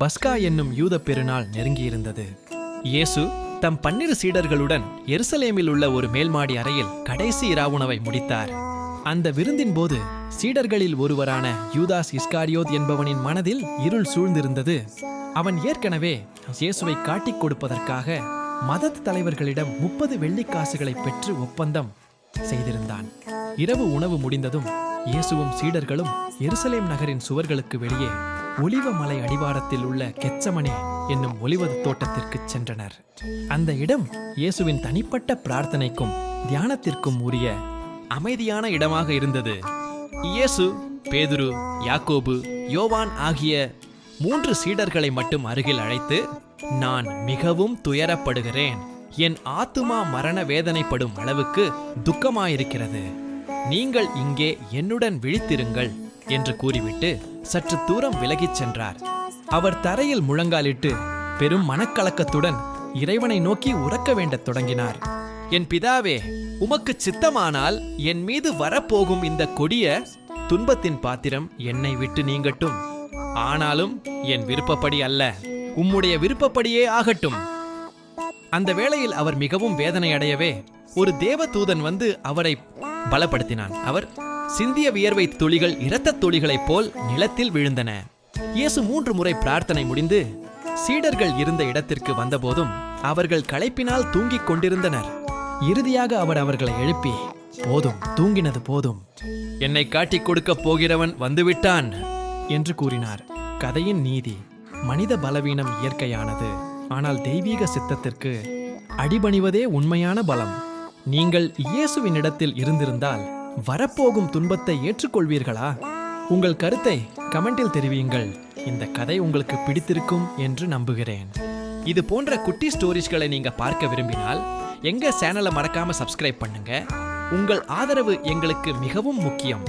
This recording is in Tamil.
பஸ்கா என்னும் யூத பெருநாள் நெருங்கியிருந்தது. இயேசு தம் 12 சீடர்களுடன் எருசலேமில் உள்ள ஒரு மேல்மாடி அறையில் கடைசி இராவுணவை முடித்தார். அந்த விருந்தின் போது சீடர்களில் ஒருவரான யூதாஸ் இஸ்காரியோத் என்பவனின் மனதில் இருள் சூழ்ந்திருந்தது. அவன் ஏற்கனவே இயேசுவை காட்டிக் கொடுப்பதற்காக மதத் தலைவர்களிடம் 30 வெள்ளிக்காசுகளை பெற்று ஒப்பந்தம் செய்திருந்தான். இரவு உணவு முடிந்ததும் இயேசுவும் சீடர்களும் எருசலேம் நகரின் சுவர்களுக்கு வெளியே ஒலிவ மலை அடிவாரத்தில் உள்ள கெத்சமனே என்னும் ஒலிவ தோட்டத்திற்கு சென்றனர். அந்த இடம் இயேசுவின் தனிப்பட்ட பிரார்த்தனைக்கும் தியானத்திற்கும் உரிய அமைதியான இடமாக இருந்தது. இயேசு பேதுரு, யாக்கோபு, யோவான் ஆகிய 3 சீடர்களை மட்டும் அருகில் அழைத்து, நான் மிகவும் துயரப்படுகிறேன், என் ஆத்துமா மரண வேதனைப்படும் அளவுக்கு துக்கமாயிருக்கிறது, நீங்கள் இங்கே என்னுடன் விழித்திருங்கள் என்று கூறிவிட்டு சற்று தூரம் விலகிச் சென்றார். அவர் தரையில் முழங்காலிட்டு பெரும் மனக்கலக்கத்துடன் இறைவனை நோக்கி உரக்க வேண்டத் தொடங்கினார். என் பிதாவே, உமக்கு சித்தமானால் என் மீது வரப்போகும் இந்த கொடிய துன்பத்தின் பாத்திரம் என்னை விட்டு நீங்கட்டும். ஆனாலும் என் விருப்பப்படி அல்ல, உம்முடைய விருப்பப்படியே ஆகட்டும். அந்த வேளையில் அவர் மிகவும் வேதனை அடையவே ஒரு தேவதூதன் வந்து அவரை பலப்படுத்தினான். அவர் சிந்திய வியர்வை துளிகள் இரத்தத் துளிகளைப் போல் நிலத்தில் விழுந்தன. இயேசு 3 முறை பிரார்த்தனை முடிந்து சீடர்கள் இருந்த இடத்திற்கு வந்தபோதும் அவர்கள் களைப்பினால் தூங்கிக் கொண்டிருந்தனர். இறுதியாக அவர் அவர்களை எழுப்பி, போதும், தூங்கினது போதும், என்னை காட்டிக் கொடுக்கப் போகிறவன் வந்துவிட்டான் என்று கூறினார். கதையின் நீதி: மனித பலவீனம் இயற்கையானது, ஆனால் தெய்வீக சித்தத்திற்கு அடிபணிவதே உண்மையான பலம். நீங்கள் இயேசுவின் இடத்தில் இருந்திருந்தால் வரப்போகும் துன்பத்தை ஏற்றுக்கொள்வீர்களா? உங்கள் கருத்தை கமெண்டில் தெரிவியுங்கள். இந்த கதை உங்களுக்கு பிடித்திருக்கும் என்று நம்புகிறேன். இது போன்ற குட்டி ஸ்டோரிஸ்களை நீங்க பார்க்க விரும்பினால் எங்க சேனலை மறக்காம சப்ஸ்கிரைப் பண்ணுங்க. உங்கள் ஆதரவு எங்களுக்கு மிகவும் முக்கியம்.